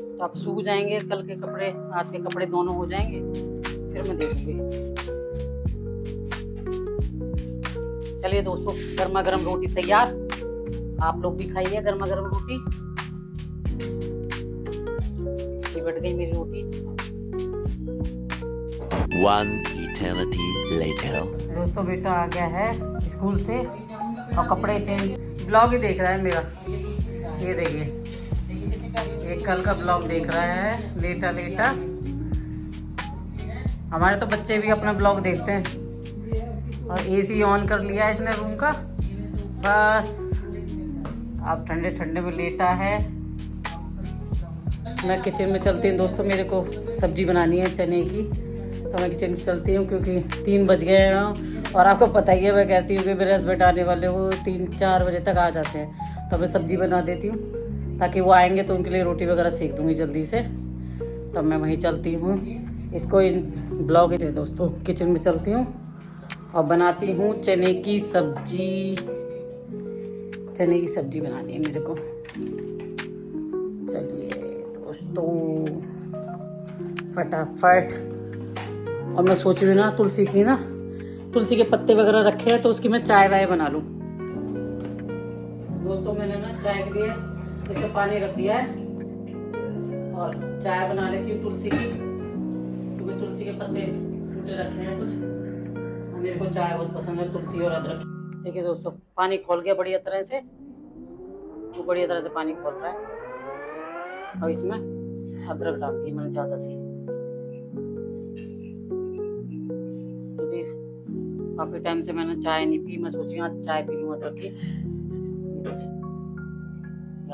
तो अब सूख जाएंगे कल के कपड़े, आज के कपड़े दोनों हो जाएंगे, फिर मैं दे दूंगी। चलिए दोस्तों, गर्मा गर्म रोटी तैयार, आप लोग भी खाइए गर्मा गर्म रोटी। बट गई मेरी रोटी। One eternity later. दोस्तों बेटा आ गया है स्कूल से और कपड़े चेंज, ब्लॉग ही देख रहा है मेरा, ये देखिए, एक कल का ब्लॉग देख रहा है लेटा लेटा। हमारे तो बच्चे भी अपना ब्लॉग देखते हैं। और एसी ऑन कर लिया है इसने रूम का, बस अब ठंडे ठंडे में लेटा है। मैं किचन में चलती हूँ दोस्तों, मेरे को सब्जी बनानी है चने की, तो मैं किचन में चलती हूँ क्योंकि 3 बज गए हैं। और आपको पता ही है, मैं कहती हूँ कि मेरे हस्बैंड आने वाले, वो 3-4 बजे तक आ जाते हैं, तो मैं सब्जी बना देती हूँ ताकि वो आएंगे तो उनके लिए रोटी वगैरह सेक दूँगी जल्दी से। तब मैं वहीं चलती हूँ, इसको ब्लॉग है दोस्तों, किचन में चलती हूँ और बनाती हूँ चने की सब्जी। चने की सब्जी बनानी है मेरे को। चलिए दोस्तों फटाफट। और मैं सोच रही हूँ ना तुलसी के पत्ते वगैरह रखे हैं, तो उसकी मैं चाय वाय बना लूँ। दोस्तों मैंने ना चाय के लिए इसमें पानी रख दिया है और चाय बना लेती हूँ तुलसी की, क्योंकि तुलसी के पत्ते टूटे रखे हैं कुछ। मेरे को चाय बहुत पसंद है, तुलसी और अदरक। देखिए दोस्तों, पानी खोल गया बढ़िया तरह से, वो बढ़िया तरह से पानी खोल रहा है। और इसमें अदरक डाल दी मैंने ज़्यादा सी, क्योंकि काफ़ी टाइम से मैंने चाय नहीं पी। मैं सोची आज चाय पी लूँ अदरक की।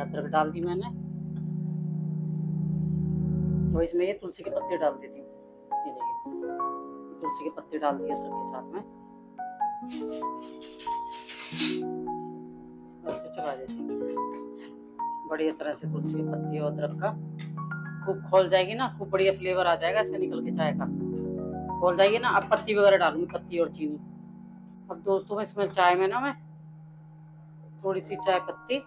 अदरक डाल दी मैंने, तो इसमें ये तुलसी के पत्ते डाल देती हूँ। ये देखिए, तुलसी के पत्ते डाल दिए अदरक के साथ में, और इसको चला देती हूँ बढ़िया तरह से। तुलसी के पत्ते और अदरक का खूब खोल जाएगी ना, खूब बढ़िया फ्लेवर आ जाएगा इसका निकल के चाय का। खोल जाएगी ना। अब पत्ती वगैरह डालूंगी, पत्ती और चीनी। अब दोस्तों इसमें चाय में ना मैं थोड़ी सी चाय पत्ती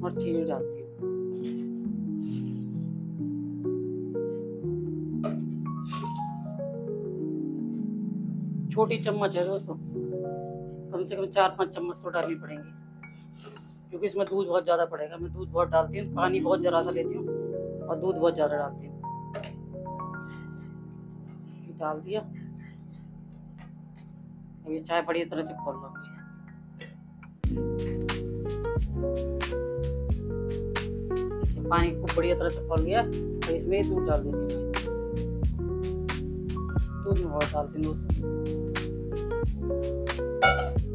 और चीनी डालती हूँ। छोटी चम्मच है दोस्तों, कम से कम 4-5 चम्मच तो डालनी पड़ेंगी, क्योंकि इसमें दूध बहुत ज़्यादा पड़ेगा। मैं दूध बहुत डालती हूँ, पानी बहुत जरा सा लेती हूँ और दूध बहुत ज़्यादा डालती हूँ। डाल दिया। अब ये चाय बढ़िया तरह से खोल लूँगी। पानी खूब बढ़िया तरह से खोल गया, तो इसमें दूध डाल देती हूँ। दूध में बहुत डालती हूँ दोस्तों।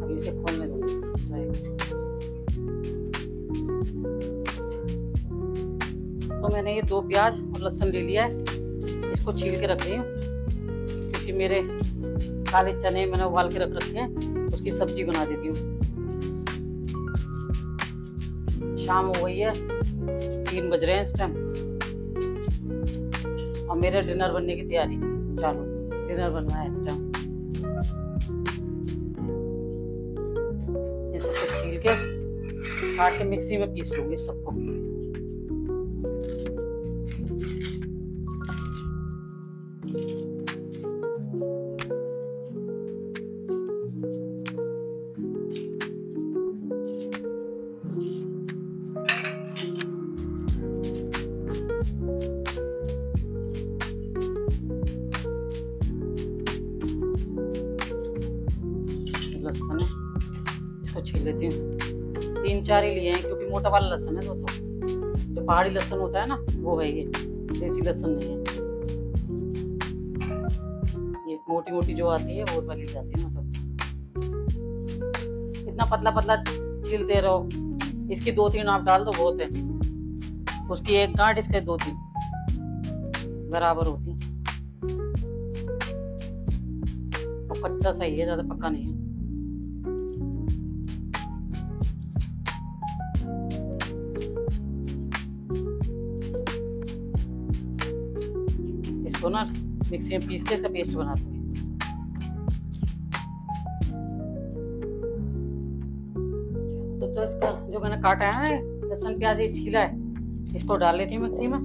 अब इसे खोलने दूँगी चाय को। तो मैंने ये 2 प्याज और लहसुन ले लिया है, इसको छील के रख रही हूँ, क्योंकि मेरे काले चने मैंने उबाल के रख रखे हैं, उसकी सब्जी बना देती हूँ। शाम हो गई है, 3 बज रहे हैं इस टाइम, और मेरे डिनर बनने की तैयारी चालू। डिनर बनना है इस टाइम। ये सबको छील के काट के मिक्सी में पीस लूंगी सबको। लहसुन है, इसको छील लेती हूँ। 3-4 ही लिए हैं, क्योंकि मोटा वाला लहसुन है दोस्तों। जो पहाड़ी लहसुन होता है ना, वो है ये, देसी लहसुन नहीं है। ये मोटी मोटी जो आती है वो वाली जाती है। मतलब इतना पतला पतला छीलते रहो। इसकी 2-3 आप डाल दो बहुत है, उसकी 1 गांठ, इसके 2-3 बराबर होती है। और कच्चा सही है, ज्यादा पक्का नहीं है। इसको ना मिक्सी में पीस के इसका पेस्ट बना दूंगी। तो इसका जो मैंने काटा है ना लहसुन प्याज ये छीला है, इसको डाल लेती हूँ मिक्सी में,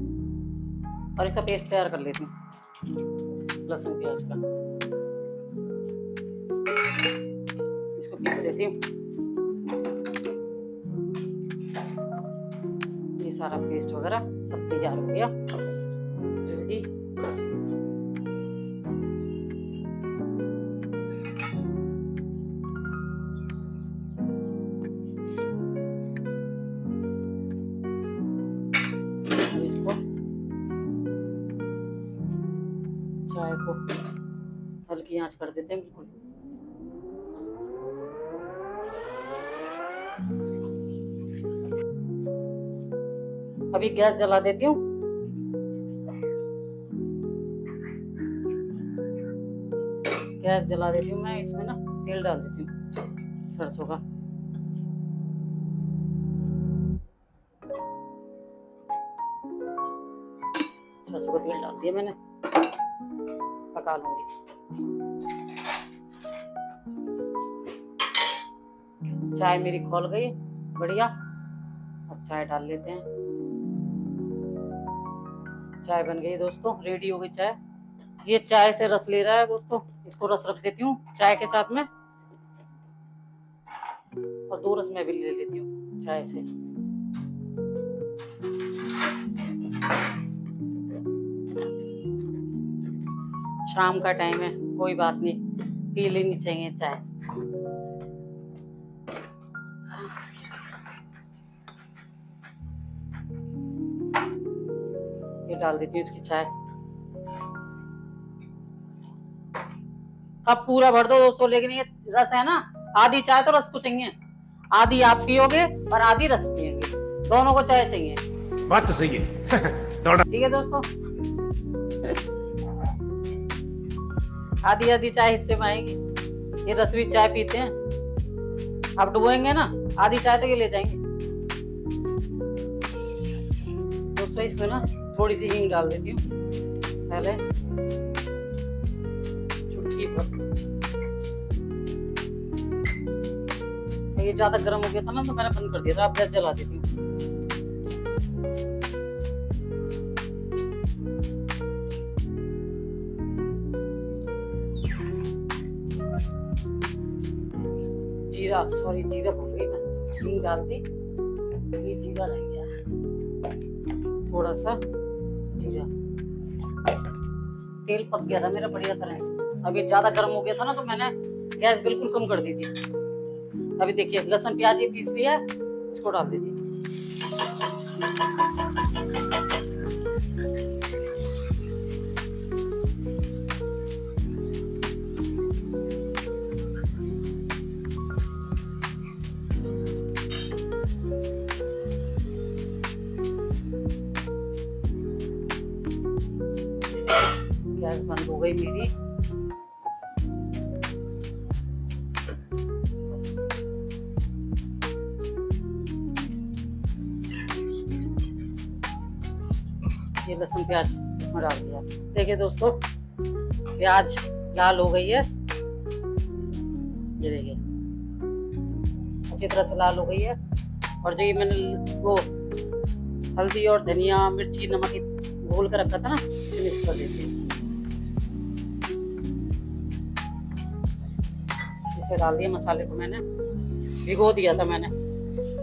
और इसका पेस्ट तैयार कर लेती हूँ लहसुन प्याज का। इसको पीस लेती हूँ। ये सारा पेस्ट वगैरह सब तैयार हो गया, रेडी। इसको चाय को हल्की आंच कर देते हैं बिल्कुल। अभी गैस जला देती हूँ। गैस जला देती हूँ मैं। इसमें ना तेल डाल देती हूँ सरसों का। सरसों का तेल डाल दिया मैंने, पका लूंगी। चाय मेरी खोल गई बढ़िया। अब चाय डाल लेते हैं। चाय बन गई दोस्तों, रेडी हो गई चाय। ये चाय से रस ले रहा है दोस्तों, इसको रस रख देती हूँ चाय के साथ में, और 2 रस मैं भी ले लेती हूँ। चाय से। शाम का टाइम है, कोई बात नहीं, पी लेनी चाहिए चाय। ये डाल देती हूँ इसकी चाय। कप पूरा भर दो दोस्तों, लेकिन ये रस है ना, आधी चाय तो रस को चाहिए, आधी आप पियोगे और आधी रस पियेंगे, दोनों को चाय चाहिए। बात तो सही है। ठीक है दोस्तों, आधी आधी चाय हिस्से में आएगी। ये रस भी चाय पीते हैं, आप डुबोएंगे ना, आधी चाय तो ये ले जाएंगे। दोस्तों इसमें ना थोड़ी सी हींग डाल देती हूँ पहले, चुटकी भर। ये ज्यादा गर्म हो गया था ना तो मैंने बंद कर दिया था, अब गैस जला देती हूँ। जीरा, सॉरी जीरा भूल गई मैं, हींग डाल दी, ये जीरा रह गया, थोड़ा सा जीरा। तेल पक गया था मेरा बढ़िया तरह से, अब ये ज्यादा गर्म हो गया था ना तो मैंने गैस बिल्कुल कम कर दी थी। अभी देखिए लहसुन प्याज ये पीस लिया, इसको डाल देती हूँ। गैस बंद हो गई मेरी। ये लहसुन प्याज इसमें डाल दिया। देखिए दोस्तों प्याज लाल हो गई है, ये देखिए अच्छी तरह से लाल हो गई है। और जो ये मैंने वो हल्दी और धनिया मिर्ची नमक घोल कर रखा था ना, इसे मिक्स कर देती हूँ। इसे डाल दिया मसाले को, मैंने भिगो दिया था, मैंने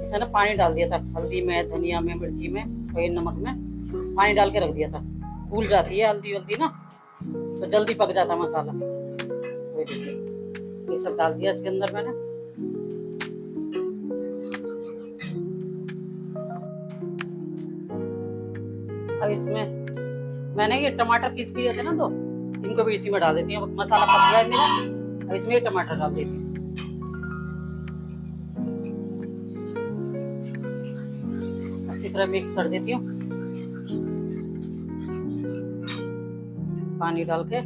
इसे ना पानी डाल दिया था, हल्दी में धनिया में मिर्ची में और ये नमक में पानी डाल के रख दिया था। फूल जाती है हल्दी वल्दी ना तो जल्दी पक जाता है मसाला। ये सब डाल दिया इसके अंदर मैंने। अब इसमें मैंने ये टमाटर पीस लिए थे ना, तो इनको भी इसी में डाल देती हूँ। मसाला पक गया है मेरा, अब इसमें ये टमाटर डाल देती हूँ। अच्छी तरह मिक्स कर देती हूँ, पानी डाल के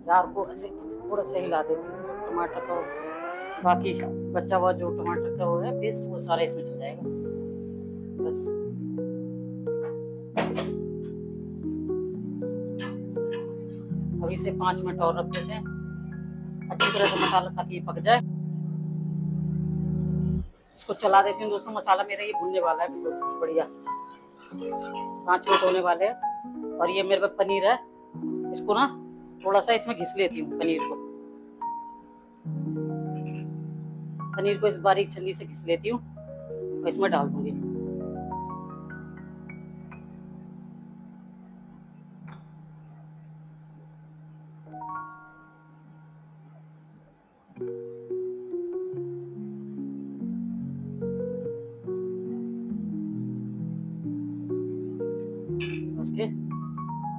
जार को ऐसे थोड़ा सा हिला देती हूँ। टमाटर का बाकी बचा हुआ जो टमाटर का वो है पेस्ट, वो सारा इसमें चल जाएगा बस। अब इसे 5 मिनट और रख देते हैं अच्छी तरह से मसाला, ताकि ये पक जाए। इसको चला देती हूँ दोस्तों। मसाला मेरा ये भुनने वाला है बिल्कुल बढ़िया, 5 मिनट होने वाले हैं। और ये मेरे पास पनीर है, इसको ना थोड़ा सा इसमें घिस लेती हूँ। पनीर को इस बारीक छन्नी से घिस लेती हूँ और इसमें डाल दूंगी। उसके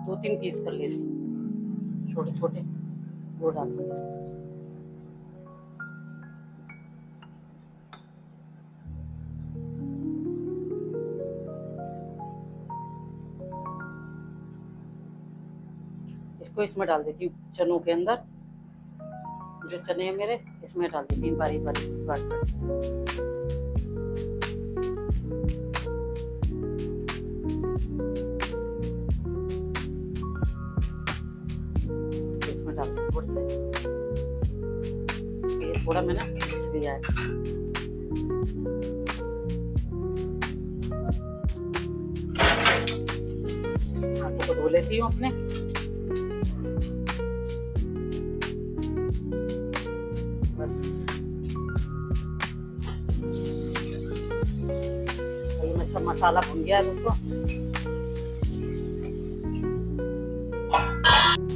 2-3 पीस कर लेती हूँ छोटे छोटे, वो डाल दूंगी इसमें। इसको इसमें डाल देती हूँ चनों के अंदर। जो चने हैं मेरे इसमें डाल देती हूँ बारीक बारीक काट कर। इसमें डाल दूँ थोड़ा सा, ये थोड़ा मैंने घिस लिया है। हाथों को धो लेती हूँ अपने। बस सब मसाला भुन गया है दोस्तों।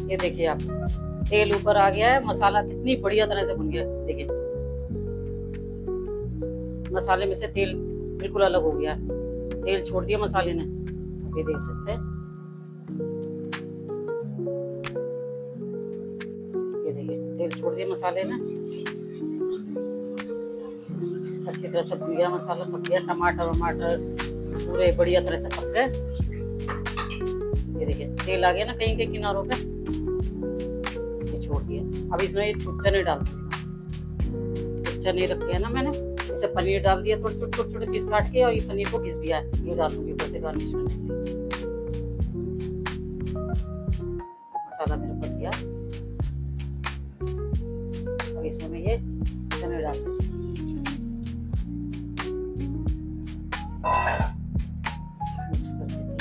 ये देखिए आप, तेल ऊपर आ गया है, मसाला कितनी बढ़िया तरह से भुन गया है। देखिए मसाले में से तेल बिल्कुल अलग हो गया है, तेल छोड़ दिया मसाले ने। ये देख सकते हैं, ये देखिए तेल छोड़ दिया मसाले ने, अच्छी तरह से भुन गया मसाला, पक गया। टमाटर वमाटर पूरे बढ़िया तरह से पक गए। ये देखिए तेल आ गया ना कहीं कहीं किनारों पे, ये छोड़ दिया। अब इसमें चने डाल दिए, चने रखे हैं ना मैंने, इसे पनीर डाल दिया, थोड़े छोटे छोटे पीस काट के, और ये पनीर को घिस दिया है। ये डाल दूंगी ऊपर से गार्निश करने के लिए। मसाला मेरा पक गया। अब इसमें मैं ये चने डाल दूंगी, मिक्स कर देती हूँ।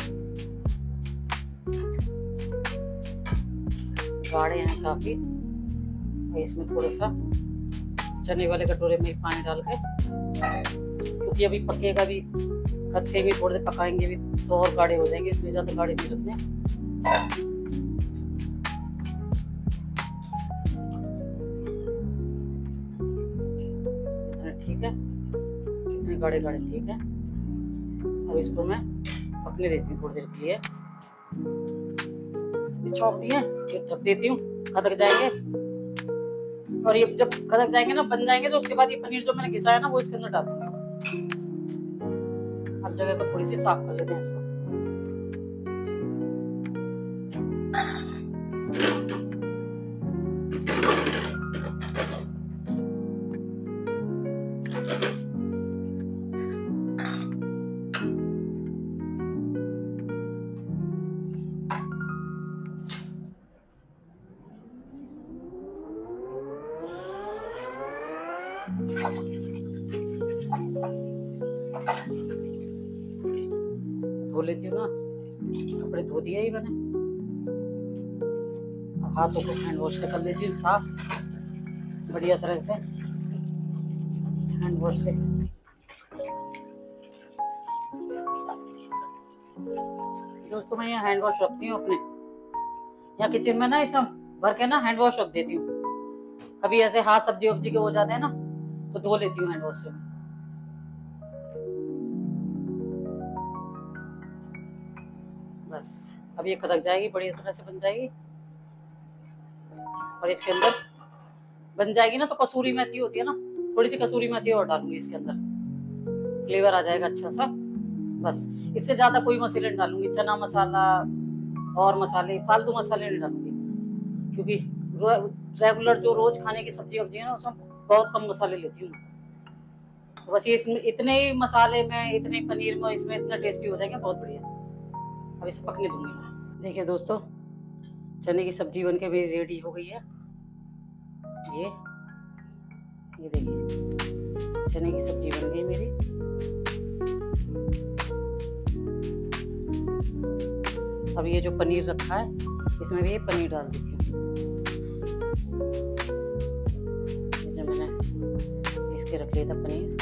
गाढ़े हैं काफी, और इसमें थोड़ा सा चने वाले कटोरे में पानी डाल के, क्योंकि अभी पकेगा भी, कच्चे भी थोड़े पकाएंगे भी तो और गाढ़े हो जाएंगे, इसलिए ज्यादा गाढ़े नहीं रखने। इतने ठीक है, इतने गाढ़े गाढ़े ठीक है। अब इसको मैं पकने देती हूँ थोड़ी देर के लिए। चौंक दिए, फिर ढक देती हूँ, खदक जाएंगे। और ये जब खदक जाएंगे ना, बन जाएंगे, तो उसके बाद ये पनीर जो मैंने घिसा है ना, वो इसके अंदर डाल दूंगी। अब जगह को थोड़ी सी साफ कर लेते हैं इसको। धो लेती हूँ ना, कपड़े धो दिए ही मैंने। अब हाथों को हैंड वॉश से कर लेती हूँ साफ बढ़िया तरह से, हैंड वॉश से। दोस्तों मैं यहाँ हैंड वॉश रखती हूँ अपने, यहाँ किचन में ना इसमें भर के ना हैंड वॉश रख देती हूँ। कभी ऐसे हाथ सब्जी वब्जी के हो जाते हैं ना, तो धो लेती हूँ हैंड वॉश से। बस अब ये खदक जाएगी, बढ़िया तरह से बन जाएगी। और इसके अंदर बन जाएगी ना, तो कसूरी मेथी होती है ना, थोड़ी सी कसूरी मेथी और डालूंगी इसके अंदर, फ्लेवर आ जाएगा अच्छा सा। बस इससे ज्यादा कोई मसाले नहीं डालूंगी, चना मसाला और मसाले, फालतू मसाले नहीं डालूंगी, क्योंकि रेगुलर जो रोज खाने की सब्जी वब्जी है ना, उसमें बहुत कम मसाले लेती हूँ। तो बस ये इसमें इतने ही मसाले में, इतने पनीर में, इसमें इतना टेस्टी हो जाएंगे, बहुत बढ़िया। अब इसे पकने दूंगी मैं। देखिए दोस्तों, चने की सब्जी बनके मेरी रेडी हो गई है। ये देखिए चने की सब्जी बन गई मेरी। अब ये जो पनीर रखा है, इसमें भी ये पनीर डाल देती हूँ। ये जो मैंने इसके रख लिया था पनीर,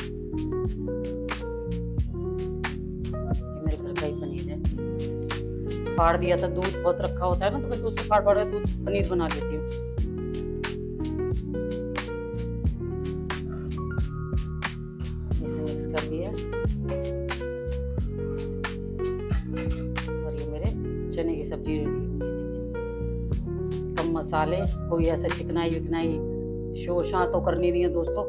ये मेरे घर का ही पनीर है। फाड़ दिया था, दूध बहुत रखा होता है ना, तो मैं दूध से फाड़ फाड़ के दूध पनीर बना लेती हूँ। इसे मिक्स कर दिया, और ये मेरे चने की सब्जी रेडी हो गई। कम मसाले, कोई ऐसा चिकनाई विकनाई शोशा तो करनी नहीं है दोस्तों।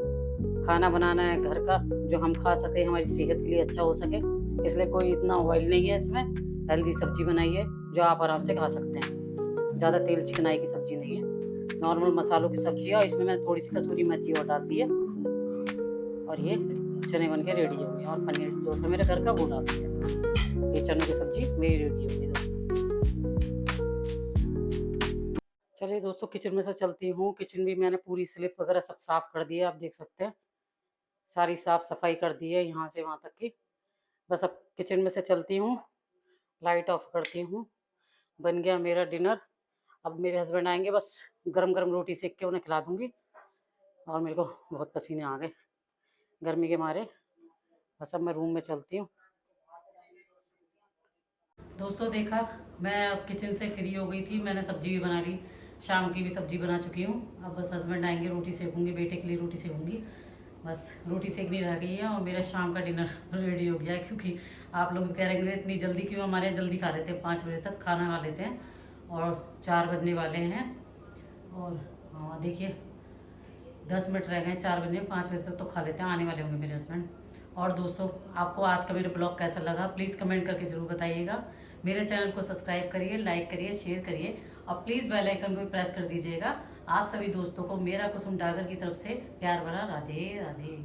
खाना बनाना है घर का, जो हम खा सके, हमारी सेहत के लिए अच्छा हो सके, इसलिए कोई इतना ऑयल नहीं है इसमें। हेल्दी सब्जी बनाई है जो आप आराम से खा सकते हैं। ज़्यादा तेल चिकनाई की सब्जी नहीं है, नॉर्मल मसालों की सब्जी है। और इसमें मैंने थोड़ी सी कसूरी मेथी और डाल दी है, और ये चने बन के रेडी हो गए। और पनीर जो था मेरे घर का, वो डाल दिया। ये चनों की सब्जी मेरी रेडी हो गई दोस्तों। चलिए दोस्तों, किचन में से चलती हूँ। किचन भी मैंने पूरी स्लिप वगैरह सब साफ कर दिया, आप देख सकते हैं, सारी साफ सफाई कर दी है यहाँ से वहाँ तक की। बस अब किचन में से चलती हूँ, लाइट ऑफ करती हूँ। बन गया मेरा डिनर। अब मेरे हस्बैंड आएंगे, बस गरम गरम रोटी सेक के उन्हें खिला दूँगी। और मेरे को बहुत पसीने आ गए गर्मी के मारे। बस अब मैं रूम में चलती हूँ। दोस्तों देखा, मैं अब किचन से फ्री हो गई थी, मैंने सब्जी भी बना ली, शाम की भी सब्जी बना चुकी हूँ। अब बस हस्बैंड आएंगे, रोटी सेकूंगी, बेटे के लिए रोटी सेकूंगी, बस रोटी सेकनी रह गई है और मेरा शाम का डिनर रेडी हो गया है। क्योंकि आप लोग कह रहे हैं इतनी जल्दी क्यों, हमारे यहाँ जल्दी खा लेते हैं, 5 बजे तक खाना खा लेते हैं और 4 बजने वाले हैं। और हाँ देखिए 10 मिनट रह गए, 4 बजने, 5 बजे तक तो खा लेते हैं, आने वाले होंगे मेरे हस्बैंड। और दोस्तों आपको आज का मेरा ब्लॉग कैसा लगा प्लीज़ कमेंट करके ज़रूर बताइएगा। मेरे चैनल को सब्सक्राइब करिए, लाइक करिए, शेयर करिए और प्लीज़ बेल आइकन को भी प्रेस कर दीजिएगा। आप सभी दोस्तों को मेरा कुसुम डागर की तरफ से प्यार भरा राधे राधे।